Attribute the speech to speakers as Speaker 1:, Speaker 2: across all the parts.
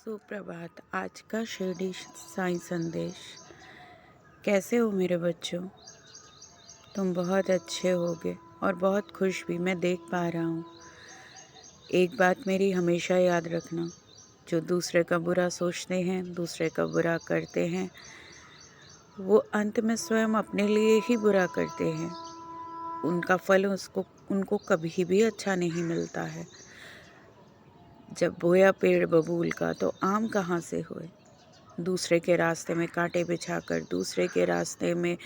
Speaker 1: सुप्रभात। आज का शिरडी साईं संदेश। कैसे हो मेरे बच्चों? तुम बहुत अच्छे होगे और बहुत खुश भी, मैं देख पा रहा हूँ। एक बात मेरी हमेशा याद रखना, जो दूसरे का बुरा सोचते हैं, दूसरे का बुरा करते हैं, वो अंत में स्वयं अपने लिए ही बुरा करते हैं। उनका फल उनको कभी भी अच्छा नहीं मिलता है। जब बोया पेड़ बबूल का तो आम कहाँ से हुए? दूसरे के रास्ते में कांटे बिछाकर, दूसरे के रास्ते में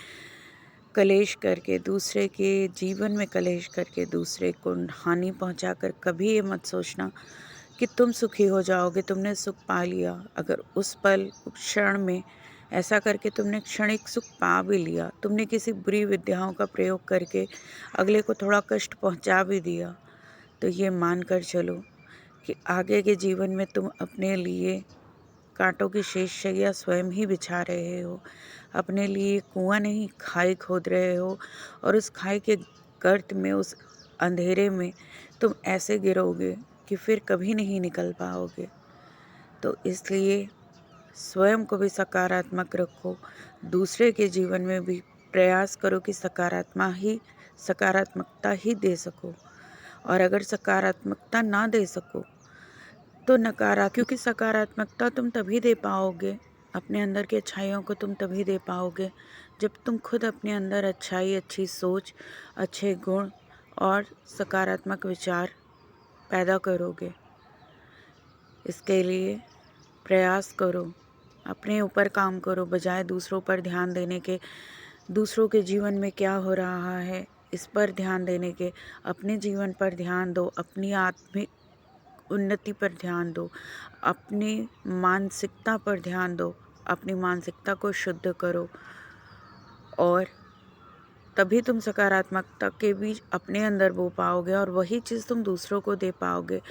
Speaker 1: कलेश करके, दूसरे के जीवन में कलेश करके, दूसरे को हानि पहुंचाकर कभी ये मत सोचना कि तुम सुखी हो जाओगे, तुमने सुख पा लिया। अगर उस पल, उस क्षण में ऐसा करके तुमने क्षणिक सुख पा भी लिया, तुमने किसी बुरी विद्याओं का प्रयोग करके अगले को थोड़ा कष्ट पहुंचा भी दिया, तो ये मान कर चलो कि आगे के जीवन में तुम अपने लिए कांटों की शेष शैया स्वयं ही बिछा रहे हो। अपने लिए कुआं नहीं, खाई खोद रहे हो, और उस खाई के गर्त में, उस अंधेरे में तुम ऐसे गिरोगे कि फिर कभी नहीं निकल पाओगे। तो इसलिए स्वयं को भी सकारात्मक रखो, दूसरे के जीवन में भी प्रयास करो कि सकारात्मकता ही दे सको। और अगर सकारात्मकता ना दे सको तो क्योंकि सकारात्मकता तुम तभी दे पाओगे, अपने अंदर की अच्छाइयों को तुम तभी दे पाओगे जब तुम खुद अपने अंदर अच्छाई, अच्छी सोच, अच्छे गुण और सकारात्मक विचार पैदा करोगे। इसके लिए प्रयास करो, अपने ऊपर काम करो, बजाय दूसरों पर ध्यान देने के। दूसरों के जीवन में क्या हो रहा है इस पर ध्यान देने के, अपने जीवन पर ध्यान दो, अपनी आत्मिक उन्नति पर ध्यान दो, अपनी मानसिकता पर ध्यान दो, अपनी मानसिकता को शुद्ध करो, और तभी तुम सकारात्मकता के बीज अपने अंदर बो पाओगे और वही चीज़ तुम दूसरों को दे पाओगे।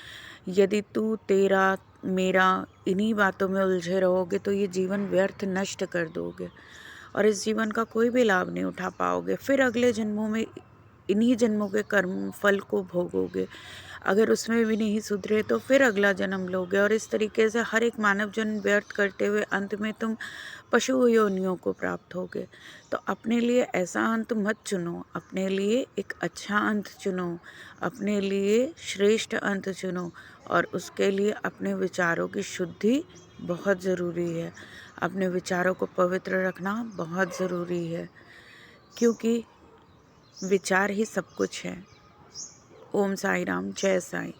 Speaker 1: यदि तू, तेरा, मेरा इन्हीं बातों में उलझे रहोगे तो ये जीवन व्यर्थ नष्ट कर दोगे और इस जीवन का कोई भी लाभ नहीं उठा पाओगे। फिर अगले जन्मों में इन्हीं जन्मों के कर्म फल को भोगोगे। अगर उसमें भी नहीं सुधरे तो फिर अगला जन्म लोगे, और इस तरीके से हर एक मानव जन्म व्यर्थ करते हुए अंत में तुम पशु योनियों को प्राप्त होगे। तो अपने लिए ऐसा अंत मत चुनो, अपने लिए एक अच्छा अंत चुनो, अपने लिए श्रेष्ठ अंत चुनो, और उसके लिए अपने विचारों की शुद्धि बहुत ज़रूरी है। अपने विचारों को पवित्र रखना बहुत ज़रूरी है, क्योंकि विचार ही सब कुछ है। ओम साई राम, जय साई।